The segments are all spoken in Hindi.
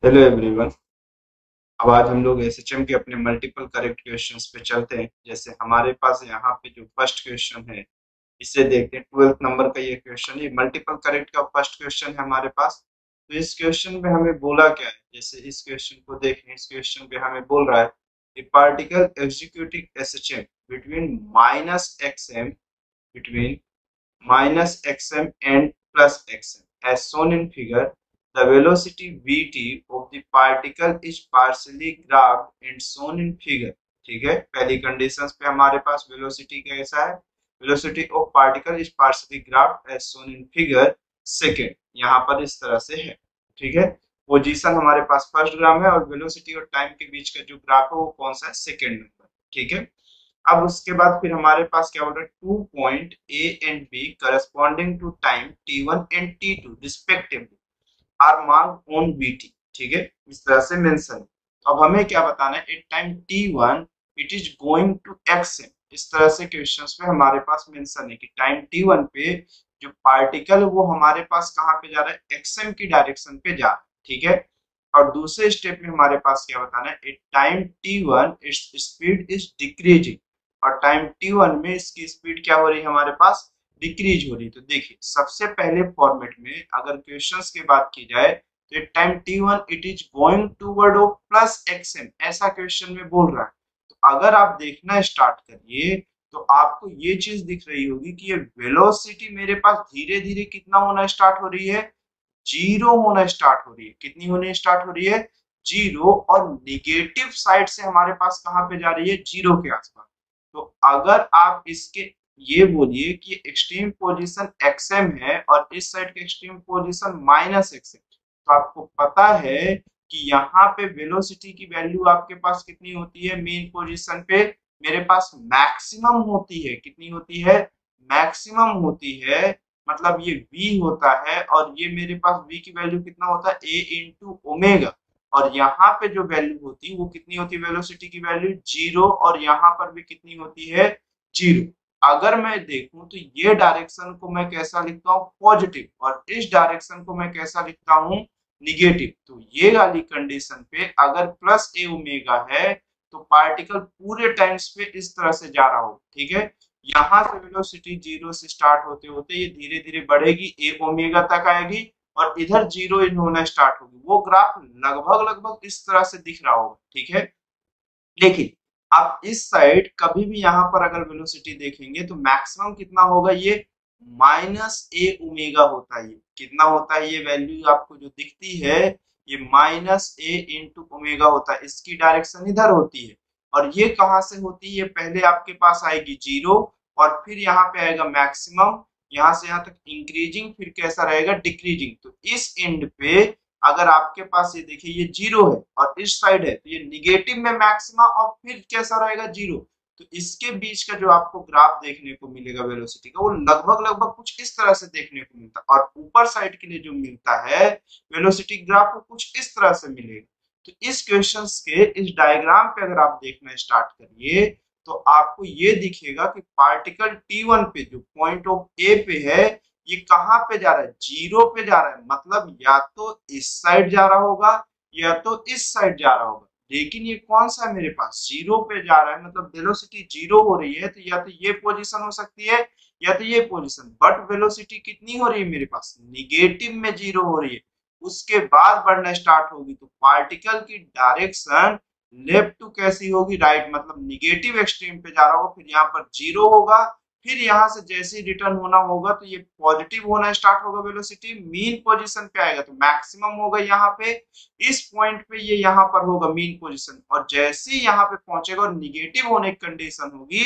Hello everyone. अब आज हम लोग एसएचएम के अपने मल्टीपल करेक्ट क्वेश्चंस पे चलते हैं। जैसे हमारे पास यहाँ पे जो फर्स्ट क्वेश्चन है इसे देखते हैं। 12th नंबर का ये क्वेश्चन है, मल्टीपल करेक्ट का फर्स्ट क्वेश्चन है हमारे पास। तो इस क्वेश्चन में हमें बोला क्या है, जैसे इस क्वेश्चन को देखें। इस क्वेश्चन पे हमें बोल रहा है ए particle executing SHM between minus xm and plus xm. As shown in figure, the velocity vt of the particle is partially graphed and shown in figure. ठीक है, पहली कंडीशंस पे हमारे पास वेलोसिटी कैसा है, velocity of particle is partially graphed as shown in figure second, यहाँ पर इस तरह से है। ठीक है, पोजीशन हमारे पास फर्स्ट ग्राफ है और वेलोसिटी और टाइम के बीच का जो ग्राफ है वो कौन सा है, सेकंड नंबर। ठीक है, अब उसके बाद फिर हमारे पास क्या बोल रहा है, 2 point A and B corresponding to time t1 and t2 respectively are marked on vt। ठीक है, इस तरह से मेंशन है। तो अब हमें क्या बताना है, at time t1 it is going to xm। इस तरह से क्वेश्चंस में हमारे पास मेंशन है कि टाइम t1 पे जो पार्टिकल वो हमारे पास कहाँ पे जा रहा है, xm की डायरेक्शन पे जा रहा है। ठीक है, और दूसरे स्टेप में हमारे पास क्या बताना है, at time t1 its speed is decreasing, और टाइम t1 में इसकी स्पीड क्या हो रही है, हमारे पास डिक्रीज हो रही है। तो देखिए, सबसे पहले फॉर्मेट में अगर क्वेश्चंस की बात की जाए तो at time t1 it is going toward of plus xm, ऐसा क्वेश्चन में बोल रहा है। तो अगर आप देखना स्टार्ट करिए तो आपको ये चीज दिख रही होगी कि ये वेलोसिटी मेरे पास धीरे धीरे कितना होना स्टार्ट हो रही है, जीरो होना स्टार्ट हो रही है। कितनी होने स्टार्ट हो रही है, जीरो, और निगेटिव साइड से हमारे पास कहां पे जा रही है, जीरो के आसपास। तो अगर आप इसके ये बोलिए कि एक्सट्रीम पोजीशन एक्सएम है और इस साइड की एक्सट्रीम पोजीशन माइनस एक्सएम, तो आपको पता है कि यहाँ पे वेलोसिटी की वैल्यू आपके पास कितनी होती है, मेन पोजीशन पे मेरे पास मैक्सिमम होती है। कितनी होती है, मैक्सिमम होती है। मतलब ये v होता है और ये मेरे पास v की वैल्यू कितना होता है, a इंटू ओमेगा, और यहाँ पे जो वैल्यू होती है वो कितनी होती है, वेलोसिटी की वैल्यू जीरो, और यहाँ पर भी कितनी होती है, जीरो। अगर मैं देखूं तो ये डायरेक्शन को मैं कैसा लिखता हूँ, पॉजिटिव, और इस डायरेक्शन को मैं कैसा लिखता हूँ, निगेटिव। तो ये वाली कंडीशन पे अगर प्लस ए ओमेगा है तो पार्टिकल पूरे टाइम्स पे इस तरह से जा रहा हो। ठीक है, यहाँ से वेलोसिटी जीरो से स्टार्ट होते होते ये धीरे धीरे बढ़ेगी, ए ओमेगा तक आएगी, और इधर जीरो इन होना स्टार्ट होगी। वो ग्राफ लगभग लगभग इस तरह से दिख रहा होगा। ठीक है, लेकिन आप इस साइड कभी भी यहाँ पर अगर वेलोसिटी देखेंगे तो मैक्सिमम कितना होगा, ये माइनस ए ओमेगा होता है। ये कितना होता है, ये वैल्यू आपको जो दिखती है ये माइनस ए इंटू ओमेगा होता है। इसकी डायरेक्शन इधर होती है, और ये कहाँ से होती है, ये पहले आपके पास आएगी जीरो, और फिर यहाँ पे आएगा मैक्सिमम, यहाँ से यहाँ तक इंक्रीजिंग, फिर कैसा रहेगा, डिक्रीजिंग। तो इस एंड पे अगर आपके पास ये देखिए ये जीरो है और इस साइड है तो ये निगेटिव में मैक्सिमा, और फिर कैसा रहेगा, जीरो। तो इसके बीच का जो आपको ग्राफ देखने को मिलेगा वेलोसिटी का, वो लगभग लगभग कुछ इस तरह से देखने को मिलता है, और ऊपर साइड के लिए जो मिलता है वेलोसिटी ग्राफ, वो कुछ इस तरह से मिलेगा। तो इस क्वेश्चन के इस डायग्राम पे अगर आप देखना स्टार्ट करिए तो आपको ये दिखेगा कि पार्टिकल T1 पे जो पॉइंट ऑफ ए पे है, ये कहाँ पे जा रहा है, जीरो पे जा रहा है। मतलब या तो इस साइड जा रहा होगा या तो इस साइड जा रहा होगा, लेकिन ये कौन सा है, मेरे पास जीरो पे जा रहा है। मतलब वेलोसिटी जीरो हो रही है, तो या तो ये पोजीशन हो सकती है या तो ये पोजीशन, बट वेलोसिटी कितनी हो रही है, मेरे पास निगेटिव में जीरो हो रही है। उसके बाद बढ़ना स्टार्ट होगी तो पार्टिकल की डायरेक्शन लेफ्ट टू कैसी होगी, राइट, मतलब निगेटिव एक्सट्रीम पे जा रहा होगा। फिर यहाँ पर जीरो होगा, फिर यहाँ से जैसे ही रिटर्न होना होगा तो ये पॉजिटिव होना स्टार्ट होगा, वेलोसिटी मीन पोजीशन पे आएगा तो मैक्सिमम होगा यहाँ पे। इस पॉइंट पे ये यहाँ पर होगा मीन पोजीशन, और जैसे ही यहाँ पे पहुंचेगा और निगेटिव होने की कंडीशन होगी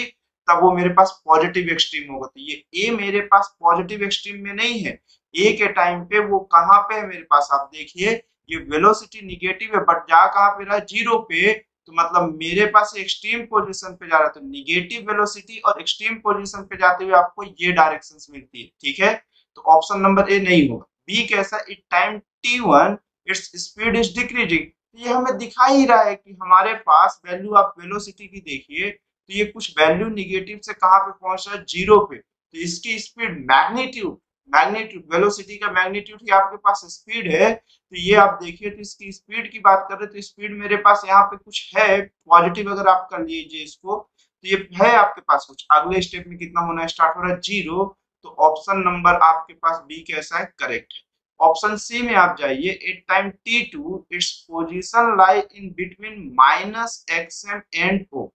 तब वो मेरे पास पॉजिटिव एक्सट्रीम होगा। तो ये ए मेरे पास पॉजिटिव एक्सट्रीम में नहीं है, ए के टाइम पे वो कहाँ पे है मेरे पास, आप देखिए ये वेलोसिटी निगेटिव है बट जा कहाँ पे रहा है, जीरो पे। तो मतलब मेरे पास एक्सट्रीम पोजीशन पे जा रहा है, तो निगेटिव वेलोसिटी और एक्सट्रीम पोजीशन पे जाते हुए आपको ये डायरेक्शंस मिलती है। ठीक है, तो ऑप्शन नंबर ए नहीं होगा। बी कैसा, it time t1 its speed is decreasing. ये हमें दिखा ही रहा है कि हमारे पास वैल्यू, आप वेलोसिटी की देखिए तो ये कुछ वैल्यू निगेटिव से कहां पे पहुंच रहा है, जीरो पे। तो इसकी स्पीड मैग्नीट्यूड मैग्नीट्यूड, वेलोसिटी का मैग्नीट्यूड ही आपके पास स्पीड है। तो ये आप देखिए, तो इसकी स्पीड की बात कर रहे, तो स्पीड मेरे पास यहाँ पे कुछ है पॉजिटिव, अगर आप कर लीजिए इसको, तो ये है आपके पास कुछ। अगले स्टेप में कितना होना स्टार्ट हो रहा है, 0। तो ऑप्शन नंबर आपके पास बी कैसा है, करेक्ट है। ऑप्शन सी में आप जाइए, at time t2 its position lie in between -xm and o।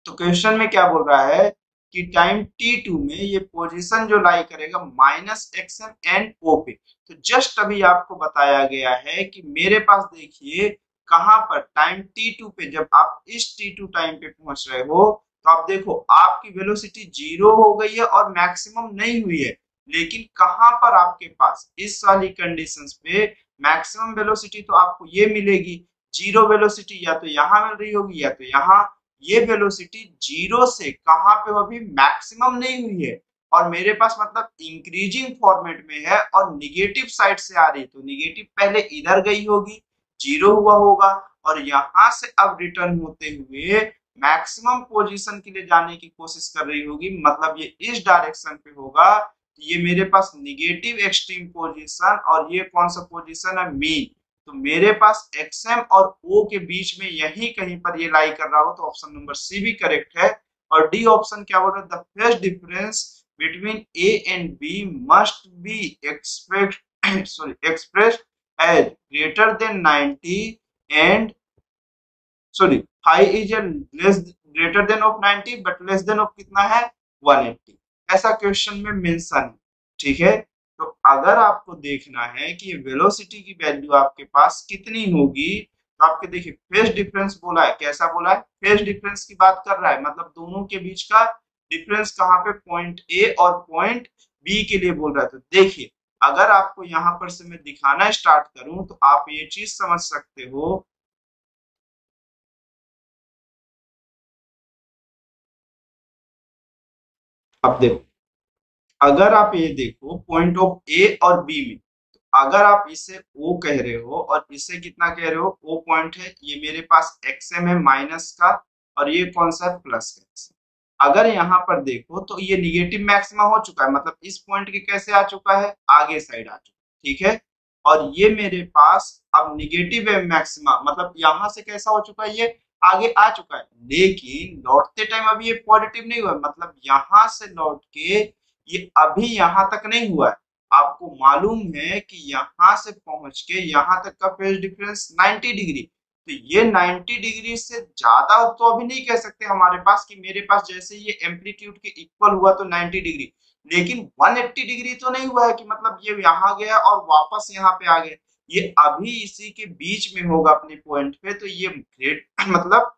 तो क्वेश्चन में क्या बोल रहा है कि टाइम t2 में ये पोजीशन जो लाई करेगा -xm एंड o पे। तो जस्ट अभी आपको बताया गया है कि मेरे पास देखिए कहां पर टाइम t2 पे, जब आप इस t2 टाइम पे पहुंच रहे हो, तो आप देखो आपकी वेलोसिटी 0 हो गई है और मैक्सिमम नहीं हुई है। लेकिन कहां पर आपके पास इस वाली कंडीशंस पे मैक्सिमम वेलोसिटी तो आपको ये मिलेगी, 0 वेलोसिटी या तो यहाँ मिल रही होगी या तो यहाँ। ये वेलोसिटी 0 से कहां पे अभी मैक्सिमम नहीं हुई है, और मेरे पास मतलब इंक्रीजिंग फॉर्मेट में है और निगेटिव साइड से आ रही, तो निगेटिव पहले इधर गई होगी, 0 हुआ होगा, और यहां से अब रिटर्न होते हुए मैक्सिमम पोजीशन के लिए जाने की कोशिश कर रही होगी, मतलब ये इस डायरेक्शन पे होगा। तो ये मेरे पास निगेटिव एक्सट्रीम पोजीशन, और ये कौन सा पोजीशन है, मीन। तो मेरे पास एक्सएम और ओ के बीच में यही कहीं पर ये लाई कर रहा हो, तो ऑप्शन नंबर सी भी करेक्ट है। और डी ऑप्शन क्या बोल रहा है, the phase difference between A and B must be expect sorry expressed as greater than 90 and sorry phi is less greater than of 90 but less than of कितना है, 180। ऐसा क्वेश्चन में मेंशन है, ठीक है। तो अगर आपको देखना है कि ये वेलोसिटी की वैल्यू आपके पास कितनी होगी, तो आपके देखिए फेज डिफरेंस बोला है, कैसा बोला है, फेज डिफरेंस की बात कर रहा है, मतलब दोनों के बीच का डिफरेंस कहाँ पे, पॉइंट ए और पॉइंट बी के लिए बोल रहा है। तो देखिए अगर आपको यहाँ पर से मैं दिखाना स्टार्ट करूं, तो आप ये चीज समझ सकते हो। अब देखो, अगर आप ये देखो पॉइंट ऑफ ए और बी में, तो अगर आप इसे ओ कह रहे हो और इसे कितना कह रहे हो, ओ पॉइंट है, ये मेरे पास एक्सएम है माइनस का, और ये कौन सा है, प्लस का। अगर यहाँ पर देखो तो ये निगेटिव मैक्सिमा हो चुका है, मतलब इस पॉइंट के कैसे आ चुका है, आगे साइड आ चुका है, ठीक है। और ये मेरे पास अब निगेटिव है मैक्सिमा, मतलब यहाँ से कैसा हो चुका है, ये आगे आ चुका है। लेकिन लौटते टाइम अभी ये पॉजिटिव नहीं हुआ, मतलब यहाँ से लौट के ये अभी यहाँ तक नहीं हुआ है। आपको मालूम है कि यहाँ से पहुंच के यहाँ तक का फेज डिफरेंस 90 डिग्री, तो ये 90 डिग्री से ज्यादा तो अभी नहीं कह सकते हमारे पास, कि मेरे पास जैसे ये एम्पलीट्यूड के इक्वल हुआ तो 90 डिग्री, लेकिन 180 डिग्री तो नहीं हुआ है कि मतलब ये यहाँ गया और वापस यहाँ पे आ गया। ये अभी इसी के बीच में होगा अपने पॉइंट पे, तो ये ग्रेट मतलब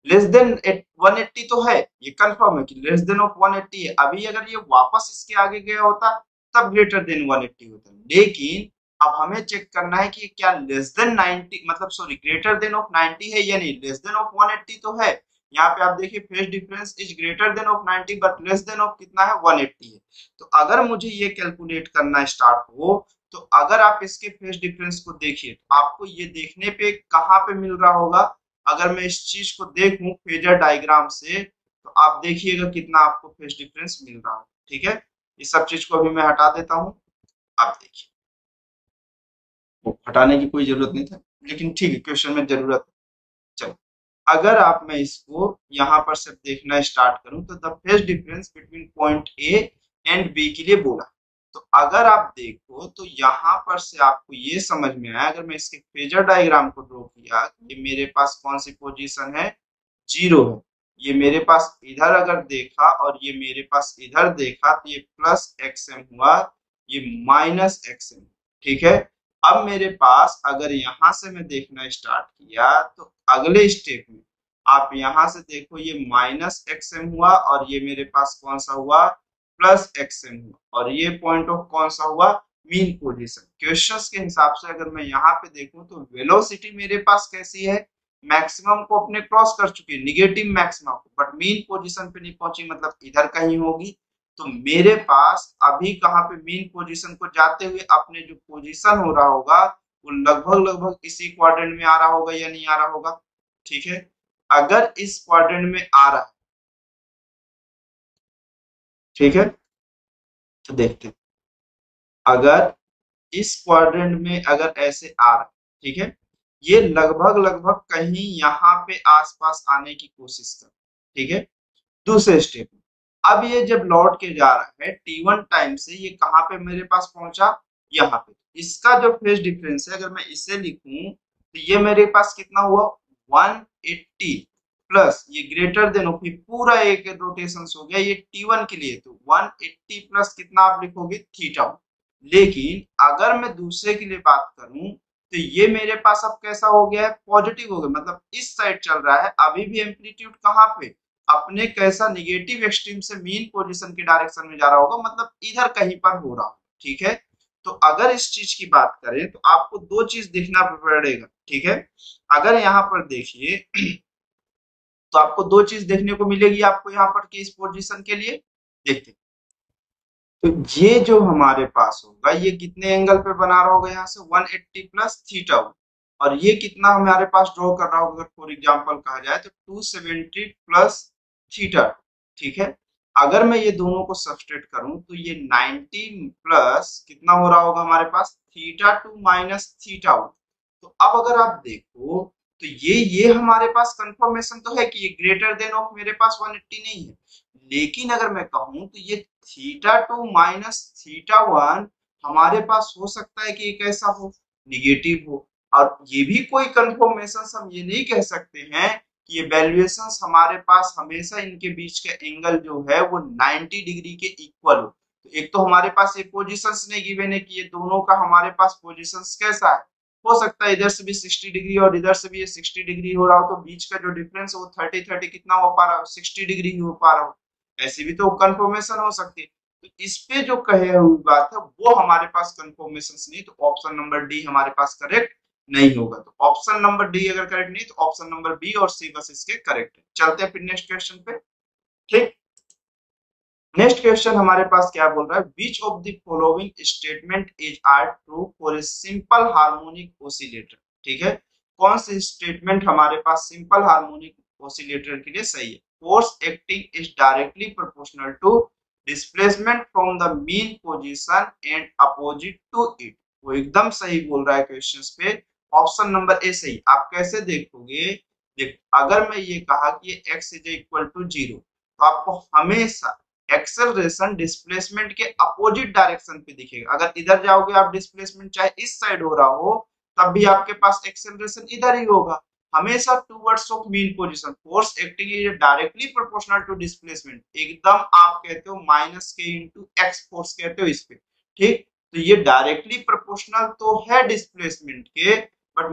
लेस देन 180 तो है, ये कंफर्म है कि लेस देन ऑफ 180 है। अभी अगर ये वापस इसके आगे गया होता तब ग्रेटर देन 180 होता, लेकिन अब हमें चेक करना है कि क्या लेस देन 90 मतलब सॉरी ग्रेटर देन ऑफ 90 है या नहीं, लेस देन ऑफ 180 तो है। यहाँ पे आप देखिए phase difference is greater than of 90 but less than of कितना है, 180 है। तो अगर मुझे ये कैलकुलेट करना स्टार्ट हो, तो अगर आप इसके फेज डिफरेंस को देखिए, तो आपको ये देखने पे कहाँ पे मिल रहा होगा, अगर मैं इस चीज को देखूं फेजर डायग्राम से, तो आप देखिएगा कितना आपको फेज डिफरेंस मिल रहा है, ठीक है। इस सब चीज को अभी मैं हटा देता हूं, आप देखिए, वो हटाने की कोई जरूरत नहीं था, लेकिन ठीक है क्वेश्चन में जरूरत है। चलो, अगर आप मैं इसको यहाँ पर से देखना स्टार्ट करूं, तो the phase difference between point A and B के लिए बोला। तो अगर आप देखो तो यहाँ पर से आपको ये समझ में आया, अगर मैं इसके फेजर डायग्राम को ड्रॉ किया, ये मेरे पास कौन सी पोजीशन है, 0 है। ये मेरे पास इधर अगर देखा और ये मेरे पास इधर देखा, तो ये प्लस एक्सएम हुआ, ये माइनस एक्सएम, ठीक है। अब मेरे पास अगर यहाँ से मैं देखना स्टार्ट किया, तो अगले स्टेप में आप यहाँ से देखो ये माइनस एक्सएम हुआ, और ये मेरे पास कौन सा हुआ, प्लस एक्सएम हुआ, और ये पॉइंट ऑफ कौन सा हुआ, मीन पोजीशन। क्वेश्चंस के हिसाब से अगर मैं यहाँ पे देखूं, तो वेलोसिटी मेरे पास कैसी है, मैक्सिमम को अपने क्रॉस कर चुकी है, निगेटिव मैक्सिमम को, बट मीन पोजीशन पे नहीं पहुंची, मतलब इधर कहीं होगी। तो मेरे पास अभी कहाँ पे मीन पोजीशन को जाते हुए अपने जो पोजीशन हो रहा होगा, वो लगभग लगभग इसी क्वाड्रेंट में आ रहा होगा या नहीं आ रहा होगा, ठीक है। अगर इस क्वाड्रेंट में आ रहा है, ठीक है, तो देखते हैं, अगर इस क्वाड्रेंट में अगर ऐसे आ रहा है, ठीक है, ये लगभग लगभग कहीं यहाँ पे आसपास आने की कोशिश कर, ठीक है। दूसरे स्टेप में अब ये जब लौट के जा रहा है t1 टाइम से, ये कहाँ पे मेरे पास पहुंचा, यहाँ पे। इसका जो फेज डिफरेंस है, अगर मैं इसे लिखूं तो ये मेरे पास कितना हुआ, 180 प्लस ये ग्रेटर देन ऑफ, पूरा एक रोटेशन हो गया ये t1 के लिए, तो 180 प्लस कितना आप लिखोगे, थीटा। लेकिन अगर मैं दूसरे के लिए बात करूं तो ये मेरे पास अब कैसा हो गया है, पॉजिटिव हो गया, मतलब इस साइड चल रहा है। अभी भी एम्पलीट्यूड कहाँ पे, अपने कैसा निगेटिव एक्सट्रीम से मीन पोजीशन के डायरेक्शन में जा रहा होगा, मतलब इधर कहीं पर हो रहा होगा, ठीक है। तो अगर इस चीज की बात करें तो आपको दो चीज देखना पड़ेगा, ठीक है। अगर यहाँ पर देखिए तो आपको दो चीज देखने को मिलेगी आपको यहाँ पर कि इस पोजीशन के लिए, देखते हैं। तो ये जो हमारे पास होगा ये कितने एंगल पे बना रहा होगा, यहाँ से 180 प्लस थीटा, और ये कितना हमारे पास ड्रॉ कर रहा होगा, अगर फॉर एग्जांपल कहा जाए तो 270 प्लस थीटा, ठीक है। अगर मैं ये दोनों को सब्सट्रेट करूं तो ये 90 प्लस कितना हो रहा होगा हमारे पास, थीटा 2 माइनस थीटा 1। तो अब अगर आप देखो तो ये हमारे पास कंफर्मेशन तो है कि ये ग्रेटर देन ऑफ मेरे पास 180 नहीं है, लेकिन अगर मैं कहूं तो ये थीटा 2 माइनस थीटा 1 हमारे पास हो सकता है कि एक ऐसा हो, निगेटिव हो। और ये भी कोई कंफर्मेशन हम ये नहीं कह सकते हैं कि ये वैल्यूएशंस हमारे पास हमेशा इनके बीच का एंगल जो है वो 90 डिग्री के इक्वल हो। तो एक तो हमारे पास ये पोजीशंस नहीं गिवन है कि ये दोनों का हमारे पास पोजीशंस कैसा है, हो सकता है इधर से भी 60 डिग्री और इधर से भी ये 60 डिग्री हो रहा हो, तो बीच का जो डिफरेंस है वो 30 कितना हो पा रहा हो, 60 डिग्री ही हो पा रहा हो। ऐसी भी तो कंफर्मेशन हो सकती है। तो इस पे जो कहे हुई बात है वो हमारे पास कंफर्मेशन नहीं, तो ऑप्शन नंबर डी हमारे पास करेक्ट नहीं होगा। तो ऑप्शन नंबर डी अगर करेक्ट नहीं तो ऑप्शन नंबर बी और सी बस इसके करेक्ट है। चलते हैं फिर नेक्स्ट क्वेश्चन पे, ठीक। नेक्स्ट क्वेश्चन हमारे पास क्या बोल रहा है, which of the following statement is are true for a simple harmonic oscillator, ठीक है। कौन सी स्टेटमेंट हमारे पास सिंपल हार्मोनिक ऑसिलेटर के लिए सही है, force acting is directly proportional to displacement from the mean position and opposite to it. वो एकदम सही बोल रहा है क्वेश्चंस पे, ऑप्शन नंबर ए सही। आप कैसे देखोगे, देख अगर मैं ये कहा कि x इज इक्वल टू 0 तो आपको हमेशा एक्सेलरेशन डिस्प्लेसमेंट के अपोजिट डायरेक्शन पे दिखेगा। अगर इधर जाओगे आप, डिस्प्लेसमेंट चाहे इस साइड हो रहा हो तब भी आपके पास एक्सेलरेशन इधर ही होगा, हमेशा towards of mean position. Force acting is directly proportional to displacement, एकदम आप कहते हो माइनस के इंटू एक्स फोर्स कहते हो इस पे, ठीक। तो ये डायरेक्टली प्रोपोर्शनल तो है डिस्प्लेसमेंट के, but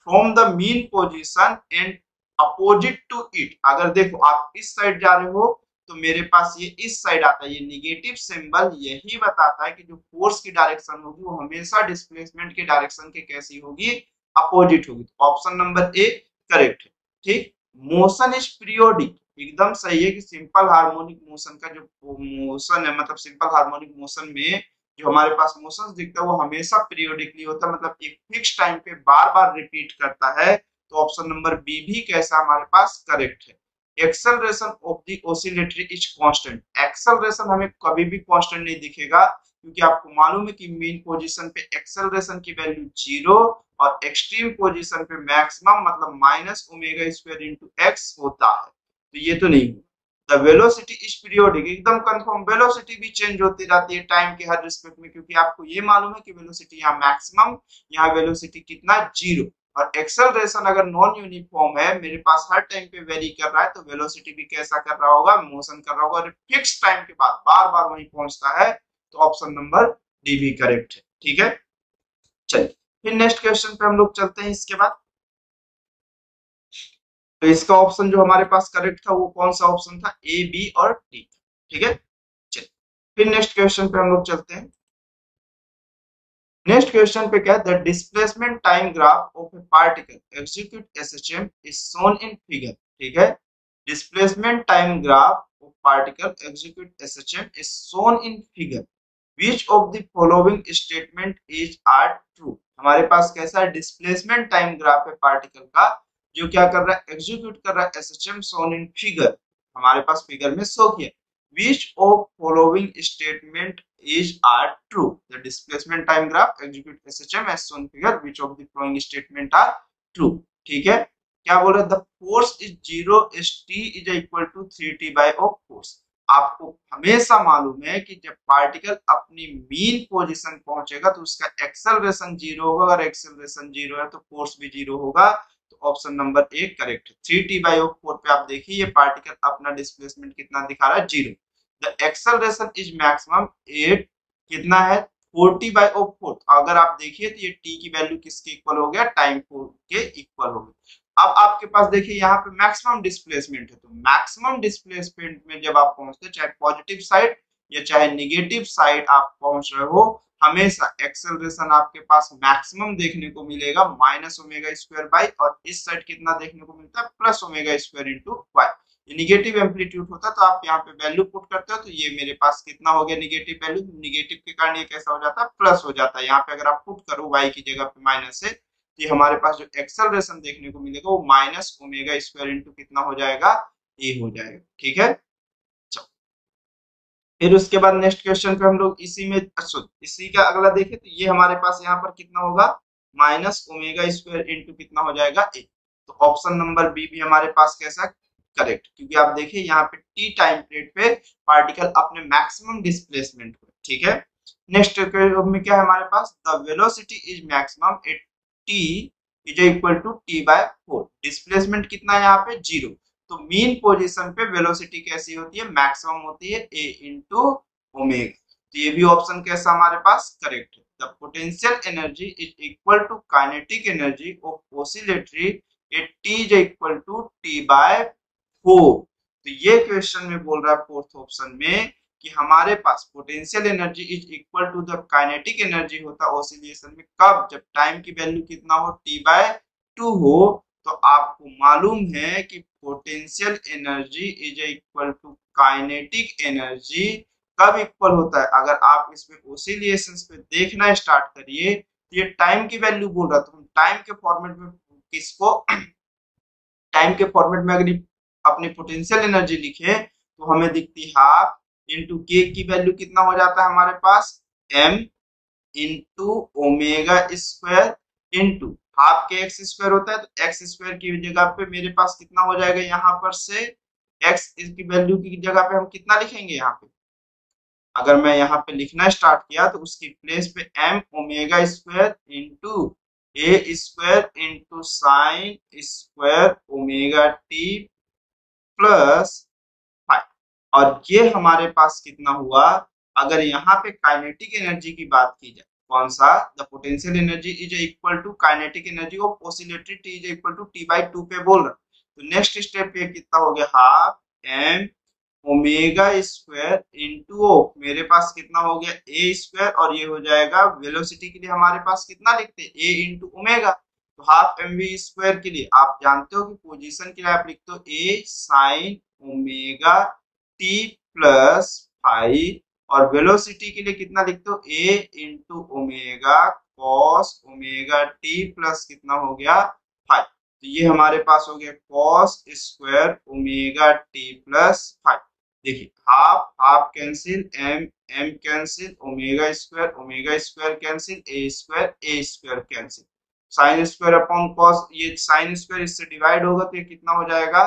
from the mean position and opposite to it. अगर देखो आप इस साइड जा रहे हो तो मेरे पास ये इस साइड आता है, ये निगेटिव सिंबल यही बताता है कि जो फोर्स की डायरेक्शन होगी वो हमेशा डिस्प्लेसमेंट के डायरेक्शन के कैसी होगी, अपोजिट होगी। तो ऑप्शन नंबर ए करेक्ट है, ठीक। मोशन इज पीरियोडिक, एकदम सही है कि सिंपल हार्मोनिक मोशन का जो मोशन है, मतलब सिंपल हार्मोनिक मोशन में जो हमारे पास मोशन दिखता है वो हमेशा पीरियोडिकली होता है, मतलब एक फिक्स टाइम पे बार बार रिपीट करता है। तो ऑप्शन नंबर बी भी कैसा हमारे पास करेक्ट है। Acceleration of the oscillatory is constant, acceleration हमें कभी भी कांस्टेंट नहीं दिखेगा, क्योंकि आपको मालूम है कि मेन पोजीशन पे एक्सेलरेशन की वैल्यू 0 और एक्सट्रीम पोजीशन पे मैक्सिमम मतलब minus omega square into x होता है। तो ये तो नहीं। द वेलोसिटी इज पीरियोडिक, एकदम कंफर्म, वेलोसिटी भी चेंज होती रहती है टाइम के हर रिस्पेक्ट में, क्योंकि आपको ये मालूम है कि वेलोसिटी यहाँ मैक्सिमम, यहाँ वेलोसिटी कितना 0। और एक्सेलरेशन अगर नॉन यूनिफॉर्म है, मेरे पास हर टाइम पे वेरी कर रहा है, तो वेलोसिटी भी कैसा कर रहा होगा, मोशन कर रहा होगा, और फिक्स टाइम के बाद बार बार वहीं पहुंचता है। तो ऑप्शन नंबर डी भी करेक्ट है, ठीक है। चलिए फिर नेक्स्ट क्वेश्चन पे हम लोग चलते हैं इसके बाद। तो इसका ऑप्शन जो हमारे पास करेक्ट था वो कौन सा ऑप्शन था, ए बी और डी, ठीक है। चलिए फिर नेक्स्ट क्वेश्चन पे हम लोग चलते हैं। नेक्स्ट क्वेश्चन पे क्या है, the displacement time graph of a particle execute SHM is shown in figure, ठीक है। Displacement time graph of particle execute SHM is shown in figure, which of the following statement is are true. हमारे पास कैसा है, डिस्प्लेसमेंट टाइम ग्राफ है पार्टिकल का, जो क्या कर रहा है, एग्जीक्यूट कर रहा है एसएचएम शोन इन फिगर, हमारे पास फिगर में शो किया। which of following statement is are true? The displacement time graph execute SHM as shown figure. Which of the following statement are true? ठीक है, क्या बोल रहा है? The force is zero as T is equal to 3t by of force. आपको हमेशा मालूम है कि जब पार्टिकल अपनी मीन पोजीशन पहुंचेगा तो उसका एक्सेलरेशन जीरो होगा। अगर एक्सेलरेशन जीरो है तो फोर्स भी जीरो होगा। तो ऑप्शन नंबर ए करेक्ट है। 3t बाय ऑफ 4 पे आप देखिए ये पार्टिकल अपना डिस्प्लेसमेंट कितना दिखा रहा है? Zero. The acceleration is maximum 8 कितना है? 40 बाय ऑफ 4। अगर आप देखिए तो ये t की वैल्यू किसके इक्वल हो गया? टाइम 4 के इक्वल हो गया। अब आपके पास देखिए यहाँ पे मैक्सिमम डिस्प्लेसमेंट है, तो मैक्सिमम डिस्प्लेसमेंट में जब आप पहुंचते हैं, चाहे पॉजिटिव साइड या चाहे निगेटिव साइड आप पहुंच रहे हो, हमेशा एक्सेलरेशन आपके पास मैक्सिमम देखने को मिलेगा माइनस ओमेगा स्क्वायर बाई, और इस साइड कितना देखने को मिलता है? Plus omega square into Y. ये निगेटिव एम्पलीट्यूड होता है तो आप यहाँ पे वैल्यू पुट करते हो तो ये मेरे पास कितना हो गया? Negative value. निगेटिव के कारण ये कैसा हो जाता है? प्लस हो जाता है। यहाँ पे अगर आप पुट करो वाई की जगह पे माइनस है, कि हमारे पास जो एक्सेलरेशन देखने को मिलेगा वो माइनस ओमेगा स्क्वायर इंटू कितना हो जाएगा? ए हो जाएगा। ठीक है, चलो फिर उसके बाद नेक्स्ट क्वेश्चन पे हम लोग इसी में इसी का अगला देखें तो ये हमारे पास यहाँ पर कितना होगा? माइनस ओमेगा स्क्वायर इंटू कितना हो जाएगा? ए। तो ऑप्शन नंबर बी भी हमारे पास कैसा? करेक्ट, क्योंकि आप देखिए यहाँ पे टी टाइम पीरियड पे पार्टिकल अपने मैक्सिमम डिस्प्लेसमेंट को। ठीक है, नेक्स्ट में क्या है हमारे पास? The velocity is maximum at T is equal to T by 4। Displacement कितना है यहाँ पे? जीरो। तो मीन पोजीशन पे वेलोसिटी कैसी होती है? मैक्सिमम होती है ए इंटू ओमेगा। तो ये भी ऑप्शन कैसा हमारे पास? करेक्ट है। The potential energy is equal to kinetic energy of oscillatory at T is equal to T by 4। तो ये क्वेश्चन में बोल रहा है फोर्थ ऑप्शन में कि हमारे पास potential energy is equal to the kinetic energy होता है ऑसिलेशन में कब? जब टाइम की वैल्यू कितना हो? टी बाय 2 हो। तो आपको मालूम है कि potential energy is equal to kinetic energy कब इक्वल होता है? अगर आप इसमें ऑसिलेशंस पे देखना स्टार्ट करिए तो ये टाइम की वैल्यू बोल रहा है, तो हम टाइम के फॉर्मेट में किसको टाइम के फॉर्मेट में अगर अपनी पोटेंशियल एनर्जी लिखे तो हमें दिखती हाफ इंटू के की वैल्यू कितना हो जाता है हमारे पास? m into omega square into half के एक्स स्क्वायर होता है, तो एक्स स्क्वायर की जगह पे मेरे पास कितना हो जाएगा? यहाँ पर से x की वैल्यू की जगह पे हम कितना लिखेंगे? यहाँ पे अगर मैं यहाँ पे लिखना स्टार्ट किया तो उसकी प्लेस पे m omega square into A square into sine square omega T plus 5। और ये हमारे पास कितना हुआ? अगर यहाँ पे काइनेटिक एनर्जी की बात की जाए, कौन सा? The potential energy is equal to kinetic energy of oscillatory T is equal to T by 2 पे बोल रहा। तो नेक्स्ट स्टेप पे कितना हो गया? Half M omega square into of मेरे पास कितना हो गया? ए स्क्वायर, और ये हो जाएगा वेलोसिटी के लिए हमारे पास कितना लिखते हैं? ए इंटू ओमेगा। तो हाफ एम वी स्क्वायर के लिए आप जानते हो कि पोजीशन के लिए आप लिखते हो A sine omega T plus 5, और वेलोसिटी के लिए कितना लिखते हो? A into omega cos omega T plus कितना हो गया? 5। तो ये हमारे पास हो गया cos square omega T plus 5। देखिए half half cancel, M M cancel, omega square cancel, A square cancel, sine square upon cos, ये साइन स्क्वायर इससे डिवाइड होगा तो ये कितना हो जाएगा?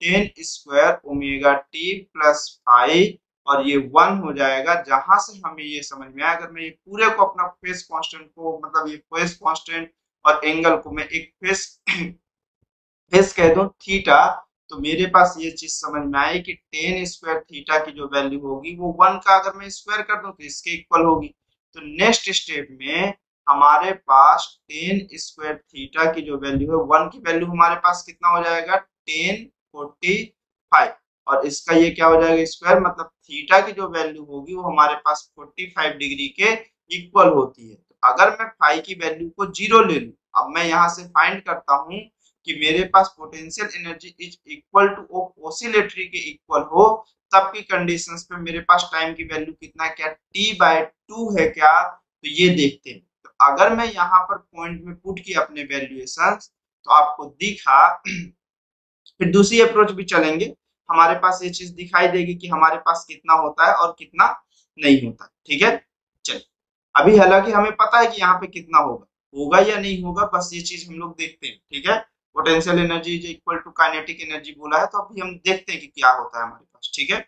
10 स्क्वायर ओमेगा टी प्लस 5, और ये 1 हो जाएगा। जहां से हमें ये समझ में आया, अगर मैं ये पूरे को अपना फेस कांस्टेंट को, मतलब ये फेस कांस्टेंट और एंगल को मैं एक फेस कह दूं थीटा, तो मेरे पास ये चीज समझ में आई कि 10 स्क्वायर थीटा की जो वैल्यू होगी वो 1 का अगर मैं स्क्वायर कर दूं तो इसके इक्वल होगी। तो नेक्स्ट स्टेप में हमारे पास 10 स्क्वायर थीटा की जो वैल्यू है 1 की वैल्यू हमारे पास कितना हो जाएगा? 1045, और इसका ये क्या हो जाएगा? स्क्वायर, मतलब थीटा की जो वैल्यू होगी वो हमारे पास 45 डिग्री के इक्वल होती है। तो अगर मैं फाई की वैल्यू को 0 ले लूं, अब मैं यहाँ से फाइंड करता हूँ कि मेरे पास potential energy is equal to of oscillatory के इक्वल हो, तब की कंडीशंस पे मेरे पास टाइम की वैल्यू कितना? क्या t बाय 2 है क्या? तो ये देखते हैं। तो अगर मैं यहाँ पर पॉइंट में पुट किया अपने वैल्यूएशन तो आपको दिखा। फिर दूसरी अप्रोच भी चलेंगे। हमारे पास ये चीज दिखाई देगी कि हमारे पास कितना होता है और कितना नहीं होता। ठीक है, चलिए अभी हालांकि हमें पता है कि यहाँ पे कितना होगा, होगा या नहीं होगा, बस ये चीज हम लोग देखते हैं। ठीक है, potential energy is equal to kinetic energy बोला है, तो अभी हम देखते हैं कि क्या होता है हमारे पास। ठीक है,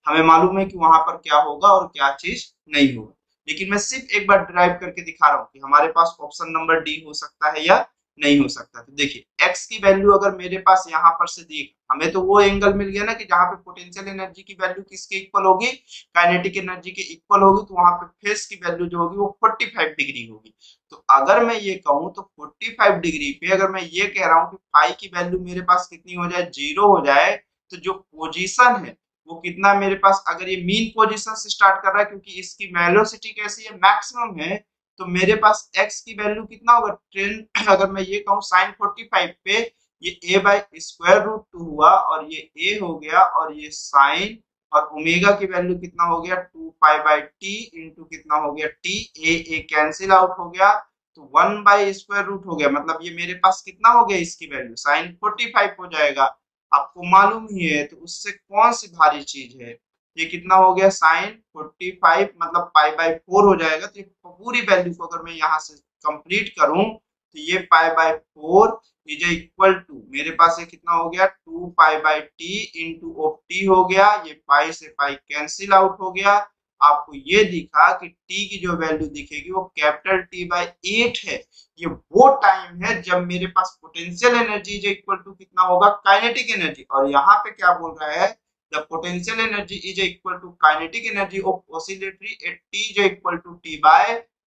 हमें मालूम है कि वहां पर क्या होगा और क्या चीज नहीं होगा, लेकिन मैं सिर्फ एक बार ड्राइव करके दिखा रहा हूँ कि हमारे पास ऑप्शन नंबर डी हो सकता है या नहीं हो सकता। तो देखिए एक्स की वैल्यू अगर मेरे पास यहाँ पर से दी, हमें तो वो एंगल मिल गया ना कि जहाँ पे पोटेंशियल एनर्जी की वैल्यू किसके इक्वल होगी, काइनेटिक एनर्जी के इक्वल होगी, तो वहां पे फेस की वैल्यू जो होगी वो 45 डिग्री होगी। तो अगर मैं ये कहूँ तो 45 डिग्री पे अगर मैं ये कह रहा हूँ कि फाई की वैल्यू मेरे पास कितनी हो जाए, 0 हो जाए, तो जो पोजीशन है वो कितना मेरे पास, अगर ये मीन पोजीशन से स्टार्ट कर रहा है क्योंकि इसकी वेलोसिटी कैसी है, मैक्सिमम है, तो मेरे पास x की वैल्यू कितना होगा, 10। अगर मैं ये कहूँ साइन 45 पे ये a बाई स्क्वायर रूट 2 हुआ और ये a हो गया और ये साइन, और ओमेगा की वैल्यू कितना हो गया 2 पाई बाई टी इंटू कितना हो गया t, a कैंसिल आउट हो गया, तो 1 बाई स्क्वायर रूट हो गया, मतलब ये मेरे पास कितना हो गया, इसकी वैल्यू साइन 45 हो जाएगा। आपको मालूम ही है, तो उससे कौन सी भारी चीज है, ये कितना हो गया साइन 45 मतलब पाई बाई 4 हो जाएगा। तो ये पूरी वैल्यू को अगर मैं यहाँ से कंप्लीट करूं तो ये pi by 4 is equal to मेरे पास ये कितना हो गया 2 pi by T into of T हो गया, ये पाई से पाई कैंसिल आउट हो गया। आपको ये दिखा कि टी की जो वैल्यू दिखेगी वो कैपिटल टी बाई 8 है। ये वो टाइम है जब मेरे पास potential energy is equal to कितना होगा, काइनेटिक एनर्जी। और यहाँ पे क्या बोल रहा है, the potential energy is equal to kinetic energy of oscillatory at t is equal to t by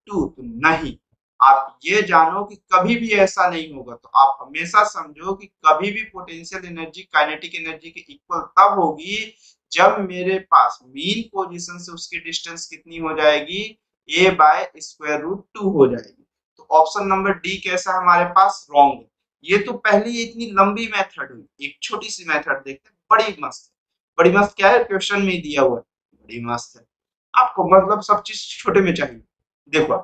2। तो नहीं, आप ये जानो कि कभी भी ऐसा नहीं होगा। तो आप हमेशा समझो कि कभी भी पोटेंशियल एनर्जी काइनेटिक एनर्जी के इक्वल तब होगी जब मेरे पास मीन पोजीशन से उसकी डिस्टेंस कितनी हो जाएगी, a बाय स्क्वायर रूट 2 हो जाएगी। तो ऑप्शन नंबर डी कैसा हमारे पास, रॉन्ग है। ये तो पहली इतनी लंबी मेथड हुई, एक छोटी सी मेथड देखते हैं, बड़ी मस्त, बड़ी मस्त क्या है, क्वेश्चन में दिया हुआ है, बड़ी मस्त है। आपको मतलब सब चीज छोटे में चाहिए। देखो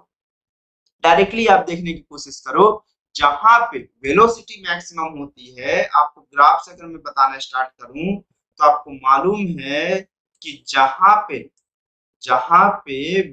डायरेक्टली आप देखने की कोशिश करो, जहां पे वेलोसिटी मैक्सिमम होती है, आपको ग्राफ से अगर मैं बताना स्टार्ट करूं तो आपको मालूम है कि जहां पे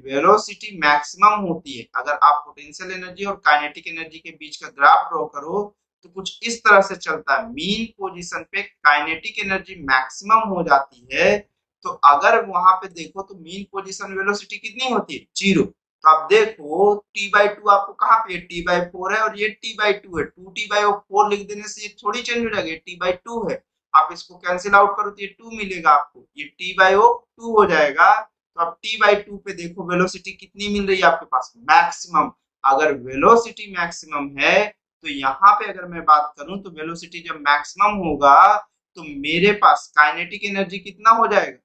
वेलोसिटी मैक्सिमम होती है, अगर आप पोटेंशियल एनर्जी और काइनेटिक एनर्जी के बीच का ग्राफ ड्रॉ करो तो कुछ इस तरह से चलता है। मीन पोजीशन पे काइनेटिक एनर्जी मैक्सिमम हो जाती है, तो अगर वहां पे देखो तो मीन पोजीशन वेलोसिटी कितनी होती है, 0। तो आप देखो टी बाई 2 आपको कहाँ पे, टी बाई 4 है और ये टी बाई 2 है, 2 टी बाई 4 लिख देने से ये थोड़ी चेंज हो जाएगी, टी बाई 2 है। आप इसको कैंसिल आउट करो तो ये 2 मिलेगा आपको, ये टी बाई 2 हो जाएगा। तो अब टी बाई 2 पे देखो वेलोसिटी कितनी मिल रही है आपके पास, मैक्सिमम। अगर वेलोसिटी मैक्सिमम है तो यहाँ पे अगर मैं बात करूं तो वेलोसिटी जब मैक्सिमम होगा तो मेरे पास काइनेटिक एनर्जी कितना हो जाएगा,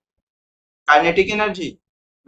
काइनेटिक एनर्जी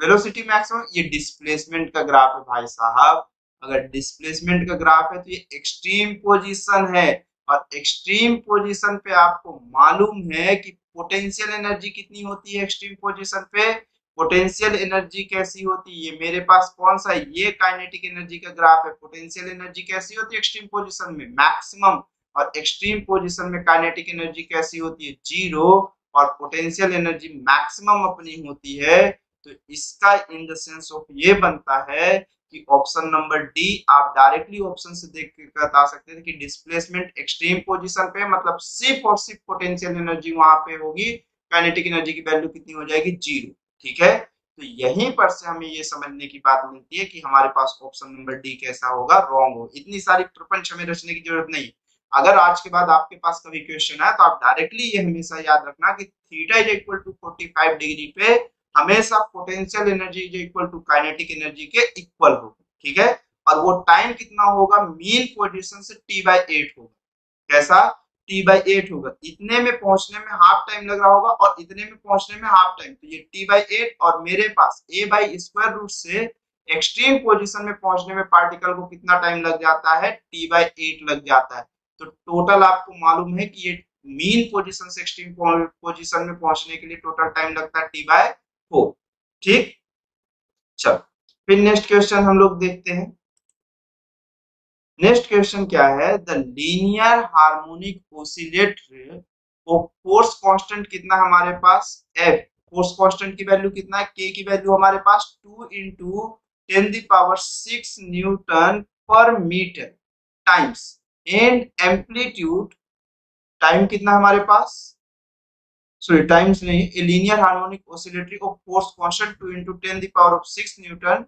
वेलोसिटी मैक्सिमम, ये डिस्प्लेसमेंट का ग्राफ है भाई साहब। अगर डिस्प्लेसमेंट का ग्राफ है तो ये एक्सट्रीम पोजीशन है, और एक्सट्रीम पोजीशन पे आपको मालूम है कि पोटेंशियल एनर्जी कितनी होती है एक्सट्रीम पोजीशन पे, पोटेंशियल एनर्जी कैसी होती है, ये मेरे पास कौन सा है, ये काइनेटिक एनर्जी का ग्राफ है। पोटेंशियल एनर्जी कैसी होती है एक्सट्रीम पोजीशन में, मैक्सिमम, और एक्सट्रीम पोजीशन में काइनेटिक एनर्जी कैसी होती है, 0, और पोटेंशियल एनर्जी मैक्सिमम अपनी होती है। तो इसका इन द सेंस ऑफ ये बनता है कि ऑप्शन नंबर डी, आप डायरेक्टली ऑप्शन से देख के बता सकते थे कि डिस्प्लेसमेंट एक्सट्रीम पोजीशन पे, मतलब सिर्फ और सिर्फ पोटेंशियल एनर्जी वहां पे होगी, काइनेटिक एनर्जी की वैल्यू कितनी हो जाएगी, 0। ठीक है, तो यहीं पर से हमें ये समझने की बात मिलती है कि हमारे पास ऑप्शन नंबर डी कैसा होगा, रॉन्ग हो। इतनी सारी प्रपंच हमें रचने की जरूरत नहीं। अगर आज के बाद आपके पास कभी क्वेश्चन है तो आप डायरेक्टली ये हमेशा याद रखना कि theta is equal to 45 degree पे हमेशा potential energy is equal to kinetic energy के इक्वल होगा। ठीक है, और वो टाइम कितना होगा, मीन पोजीशन से t बाई 8 होगा। कैसा, t बाई 8 होगा। इतने में पहुंचने में हाफ टाइम लग रहा होगा और इतने में पहुंचने में हाफ टाइम, तो ये t बाई 8, और मेरे पास a बाई स्क्वायर रूट से एक्सट्रीम पोजीशन में पहुंचने में पार्टिकल को कितना टाइम लग जाता है, t बाई 8 लग जाता है। तो टोटल आपको मालूम है कि ये मीन पोजीशन से एक्सट्रीम पोजीशन में पहुंचने के लिए टोटल टाइम लगता है t बाय 4। ठीक, चलो फिर नेक्स्ट क्वेश्चन हम लोग देखते हैं। नेक्स्ट क्वेश्चन क्या है, the linear harmonic force constant कितना है हमारे पास F, फोर्स कांस्टेंट की वैल्यू कितना है, K की वैल्यू हमारे पास 2 into 10⁻6 newton per metre times and amplitude, time कितना हमारे पास, सॉरी टाइम्स नहीं, a linear harmonic oscillatory of force constant 2 into 10⁻6 newton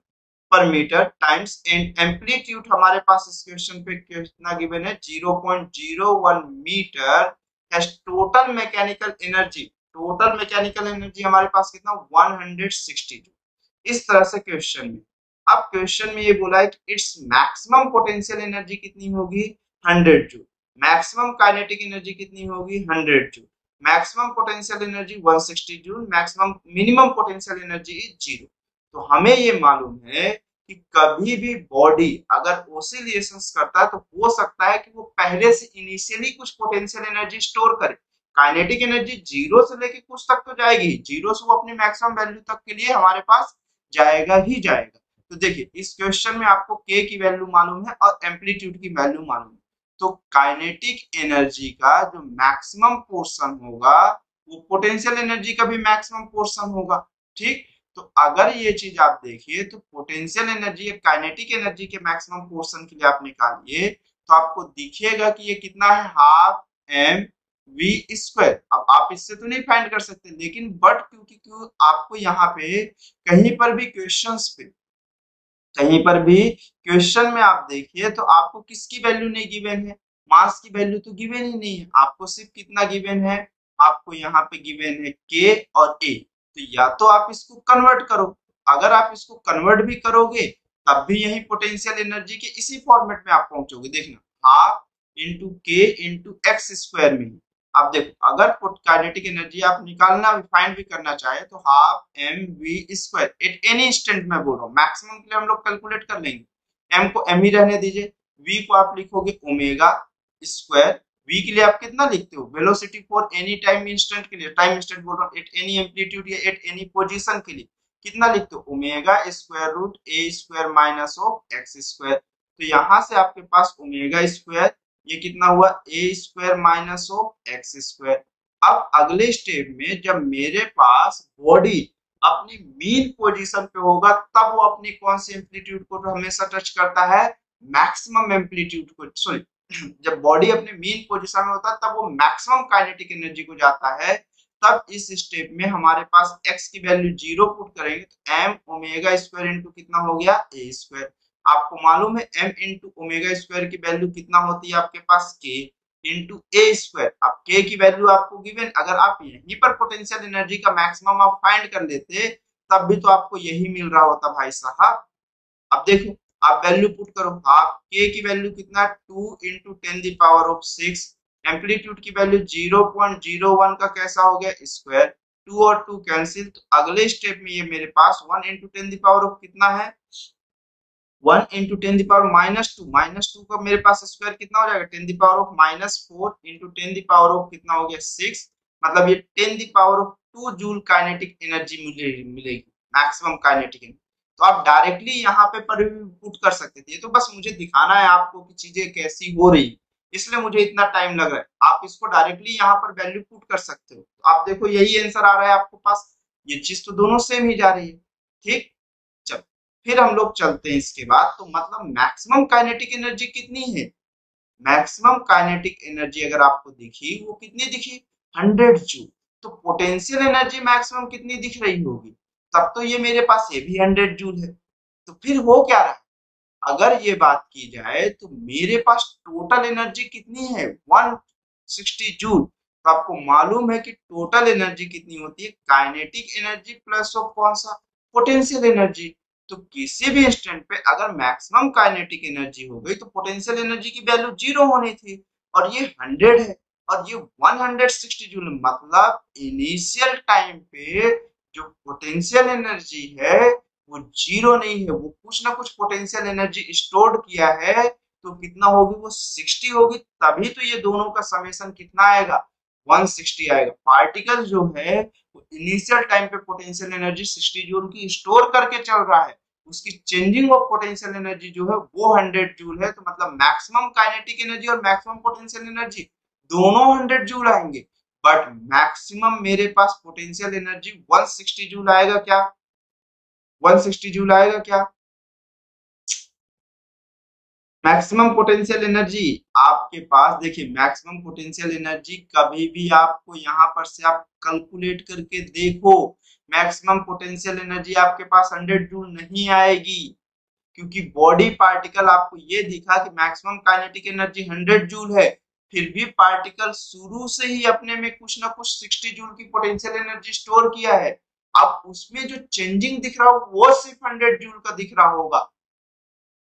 per metre times and amplitude हमारे पास इस क्वेश्चन पे कितना गिवन है 0.01 metre has total mechanical energy, total mechanical energy हमारे पास कितना 160 जूल। इस तरह से क्वेश्चन में, अब क्वेश्चन में ये बोला है कि इट्स मैक्सिमम पोटेंशियल एनर्जी कितनी होगी 100 जूल, मैक्सिमम काइनेटिक एनर्जी कितनी होगी 100 joule, maximum potential energy 160 joule, maximum minimum potential energy is 0। तो हमें ये मालूम है कि कभी भी बॉडी अगर ओसिलेशंस करता है तो हो सकता है कि वो पहले से इनिशियली कुछ पोटेंशियल एनर्जी स्टोर करे, काइनेटिक एनर्जी जीरो से लेके कुछ तक तो जाएगी, जीरो से वो अपनी मैक्सिमम वैल्यू तक के लिए हमारे पास जाएगा ही जाएगा। तो देखिए इस क्वेश्चन में आपको के की वैल्यू मालूम है और एम्पलीट्यूड की वैल्यू मालूम है, तो काइनेटिक एनर्जी का जो मैक्सिमम पोर्शन होगा वो पोटेंशियल एनर्जी का भी मैक्सिमम पोर्शन होगा। ठीक, तो अगर ये चीज आप देखिए तो पोटेंशियल एनर्जी या काइनेटिक एनर्जी के मैक्सिमम पोर्शन के लिए आप निकालिए तो आपको दिखेगा कि ये कितना है हाफ एम वी स्क्वायर। अब आप इससे तो नहीं फाइंड कर सकते, लेकिन बट क्योंकि आपको यहाँ पे कहीं पर भी क्वेश्चंस पे कहीं पर भी क्वेश्चन में आप देखिए तो आपको किसकी वैल्यू नहीं गिवन है, मास की वैल्यू तो गिवन ही नहीं है, आपको सिर्फ कितना गिवन है, आपको यहाँ पे गिवन है के और ए। तो या तो आप इसको कन्वर्ट करो, अगर आप इसको कन्वर्ट भी करोगे तब भी यही पोटेंशियल एनर्जी के इसी फॉर्मेट में आप पहुंचोगे। देखना हाफ इंटू के इंटू एक्स स्क्वायर में, आप देखो अगर काइनेटिक एनर्जी आप निकालना फाइंड भी करना चाहे तो half M V square at any instant में बोल रहा हूँ, मैक्सिमम के लिए हम लोग कैलकुलेट कर लेंगे, एम को एम ही रहने दीजिए, वी को आप लिखोगे ओमेगा स्क्वायर, वी के लिए आप कितना लिखते हो velocity for any time instant के लिए, टाइम इंस्टेंट बोल रहा हूँ, एट एनी एम्पलीट्यूड या एट एनी पोजीशन के लिए कितना लिखते हो omega square root A square minus of X square. तो यहाँ से आपके पास ओमेगा स्क्वायर ये कितना हुआ A square minus of X square. अब अगले स्टेप में जब मेरे पास बॉडी अपनी मीन पोजीशन पे होगा तब वो अपनी कौन सी एम्पलीट्यूड को हमेशा टच करता है, मैक्सिमम एम्पलीट्यूड को, सॉरी जब बॉडी अपने मीन पोजीशन में होता है तब वो मैक्सिमम काइनेटिक एनर्जी को जाता है। तब इस स्टेप में हमारे पास x की वैल्यू 0 पुट करेंगे तो m ओमेगा स्क्वायर इंटू कितना हो गया a स्क्वायर। आपको मालूम है m इंटू ओमेगा स्क्वायर की वैल्यू कितना होती है आपके पास k इंटू a स्क्वायर। अब k की वैल्यू आपको गिवन, अगर आप यहीं पर पोटेंशियल एनर्जी का मैक्सिमम आप फाइंड कर लेते तब भी तो आपको यही मिल रहा होता भाई साहब। अब देखो आप वैल्यू पुट करो, हाफ k की वैल्यू कितना 2 इंटू 10⁻6, एम्पलीट्यूड की वैल्यू 0.01 का कैसा हो गया स्क्वायर, 2 और 2 कैंसिल, तो अगले स्टेप में ये मेरे पास 1 इंटू 10⁻, कितना है 1 इंटू 10⁻−2, -2 का मेरे पास स्क्वायर कितना हो जाएगा 10⁻⁻4 इंटू 10⁻, कितना हो गया 6, मतलब ये 10⁻2 जूल काइनेटिक एनर्जी मिलेगी मैक्सिमम काइनेटिक एनर्जी। तो आप डायरेक्टली यहाँ पे पर पुट कर सकते थे, तो बस मुझे दिखाना है आपको कि चीजें कैसी हो रही, इसलिए मुझे इतना टाइम लग रहा है। आप इसको डायरेक्टली यहाँ पर वैल्यू पुट कर सकते हो, तो आप देखो यही आंसर आ रहा है आपके पास, ये चीज तो दोनों सेम ही जा रही है। ठीक, चलो फिर हम लोग चलते हैं इसके बाद, तो मतलब मैक्सिमम काइनेटिक एनर्जी कितनी है, मैक्सिमम काइनेटिक एनर्जी अगर आपको दिखी वो कितनी दिखी 100 जूल, तो पोटेंशियल एनर्जी मैक्सिमम कितनी दिख रही होगी, तब तो ये मेरे पास ये भी 100 जूल है। तो फिर हो क्या रहा है, अगर ये बात की जाए तो मेरे पास टोटल एनर्जी कितनी है 160 जूल। तो आपको मालूम है कि टोटल एनर्जी कितनी होती है काइनेटिक एनर्जी प्लस ऑफ कौन सा पोटेंशियल एनर्जी। तो किसी भी इंस्टेंट पे अगर मैक्सिमम काइनेटिक एनर्जी हो गई तो पोटेंशियल एनर्जी की वैल्यू 0 होनी थी, और ये 100 है और ये 160 जूल, मतलब इनिशियल टाइम पे जो पोटेंशियल एनर्जी है वो 0 नहीं है, वो कुछ ना कुछ पोटेंशियल एनर्जी स्टोर्ड किया है, तो कितना होगी वो 60 होगी, तभी तो ये दोनों का समेशन कितना आएगा 160 आएगा। पार्टिकल जो है वो इनिशियल टाइम पे पोटेंशियल एनर्जी 60 जूल की स्टोर करके चल रहा है, उसकी चेंजिंग ऑफ पोटेंशियल एनर्जी जो है वो 100 जूल है, तो मतलब मैक्सिमम काइनेटिक एनर्जी और मैक्सिमम पोटेंशियल एनर्जी दोनों 100 जूल आएंगे। बट मैक्सिमम मेरे पास पोटेंशियल एनर्जी 160 जूल आएगा क्या? 160 जूल आएगा क्या? मैक्सिमम पोटेंशियल एनर्जी आपके पास, देखिए मैक्सिमम पोटेंशियल एनर्जी कभी भी आपको यहाँ पर से आप कैलकुलेट करके देखो, मैक्सिमम पोटेंशियल एनर्जी आपके पास 100 जूल नहीं आएगी, क्योंकि बॉडी पार्टिकल आपको ये दिखा कि मैक्सिमम काइनेटिक एनर्जी 100 जूल है, फिर भी पार्टिकल शुरू से ही अपने में कुछ ना कुछ 60 जूल की पोटेंशियल एनर्जी स्टोर किया है। अब उसमें जो चेंजिंग दिख रहा हो वो सिर्फ 100 जूल का दिख रहा होगा,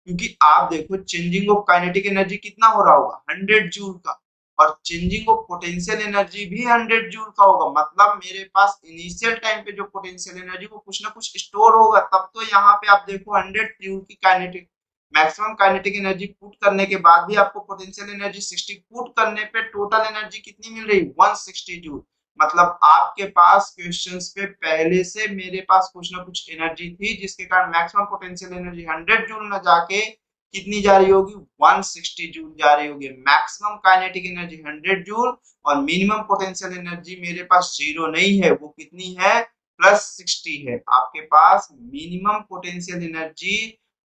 क्योंकि आप देखो चेंजिंग ऑफ काइनेटिक एनर्जी कितना हो रहा होगा, 100 जूल का, और चेंजिंग ऑफ पोटेंशियल एनर्जी भी 100 जूल का होगा। मतलब मेरे पास इनिशियल टाइम पे जो पोटेंशियल एनर्जी वो कुछ ना कुछ स्टोर होगा, तब तो यहाँ पे आप देखो 100 जूल की kinetic maximum kinetic energy put करने के बाद भी आपको पोटेंशियल एनर्जी 60 पुट करने पे टोटल एनर्जी कितनी मिल रही, 160 जूल। मतलब आपके पास क्वेश्चंस पे पहले से मेरे पास कुछ ना कुछ एनर्जी थी, जिसके कारण मैक्सिमम पोटेंशियल एनर्जी 100 जूल न जाके कितनी जा रही होगी, 160 जूल जा रही होगी। मैक्सिमम काइनेटिक एनर्जी 100 जूल और मिनिमम पोटेंशियल एनर्जी मेरे पास जीरो नहीं है, वो कितनी है, +60 है। आपके पास मिनिमम पोटेंशियल एनर्जी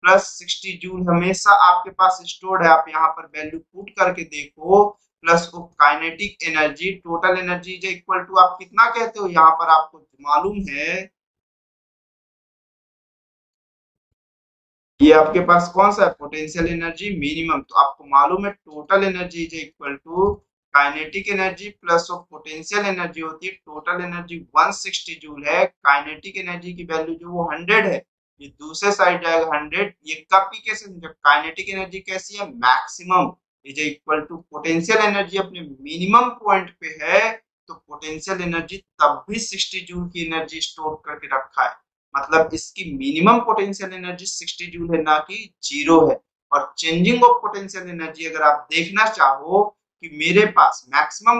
+60 जूल हमेशा आपके पास स्टोर्ड है। आप यहाँ पर वैल्यू पुट करके देखो, plus of kinetic energy total energy is equal to, आप कितना कहते हो, यहाँ पर आपको मालूम है ये आपके पास कौन सा है, पोटेंशियल एनर्जी मिनिमम, तो आपको मालूम है total energy is equal to kinetic energy plus of potential energy होती है। टोटल एनर्जी 160 जूल है, काइनेटिक एनर्जी की वैल्यू जो वो 100 है, ये दूसरे साइड जाएगा 100। ये कॉपी कैसे, जब काइनेटिक एनर्जी कैसी है, maximum is equal to potential energy अपने मिनिमम पॉइंट पे है, तो पोटेंशियल एनर्जी तब भी 60 जूल की एनर्जी स्टोर करके रखा है। मतलब इसकी मिनिमम पोटेंशियल एनर्जी 60 जूल है, ना कि जीरो है। और चेंजिंग ऑफ पोटेंशियल एनर्जी अगर आप देखना चाहो कि मेरे पास मैक्सिमम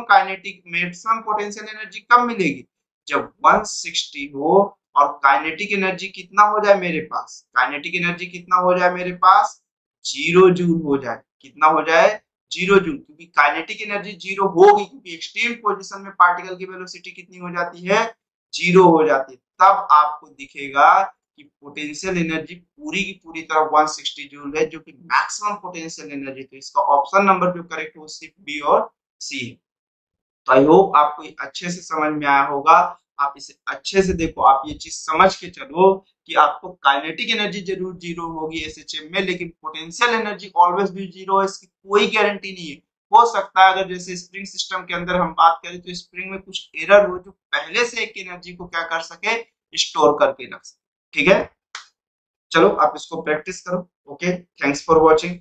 पोटेंशियल एनर्जी कब मिलेगी, जब 160 हो और काइनेटिक एनर्जी कितना हो जाए मेरे पास, काइनेटिक एनर्जी कितना हो जाए मेरे पास, जीरो जूल हो जाए। कितना हो जाए, जीरो जूल, क्योंकि काइनेटिक एनर्जी जीरो होगी, क्योंकि एक्सट्रीम पोजीशन में पार्टिकल की वेलोसिटी कितनी हो जाती है, जीरो हो जाती है। तब आपको दिखेगा कि पोटेंशियल एनर्जी पूरी की पूरी तरह 160 जूल है, जो कि मैक्सिमम पोटेंशियल एनर्जी। तो इसका ऑप्शन नंबर जो करेक्ट हो सिर्फ बी और सी है। तो आई होप आपको अच्छे से समझ में आया होगा। आप इसे अच्छे से देखो, आप ये चीज समझ के चलो कि आपको काइनेटिक एनर्जी जरूर जीरो होगी एसएचएम में, लेकिन पोटेंशियल एनर्जी ऑलवेज भी जीरो है, इसकी कोई गारंटी नहीं है। हो सकता है अगर जैसे स्प्रिंग सिस्टम के अंदर हम बात करें तो स्प्रिंग में कुछ एरर हो जो पहले से एक एनर्जी को क्या कर सके, स्टोर करके रख सके। ठीक है, चलो आप इसको प्रैक्टिस करो। Okay, thanks for watching.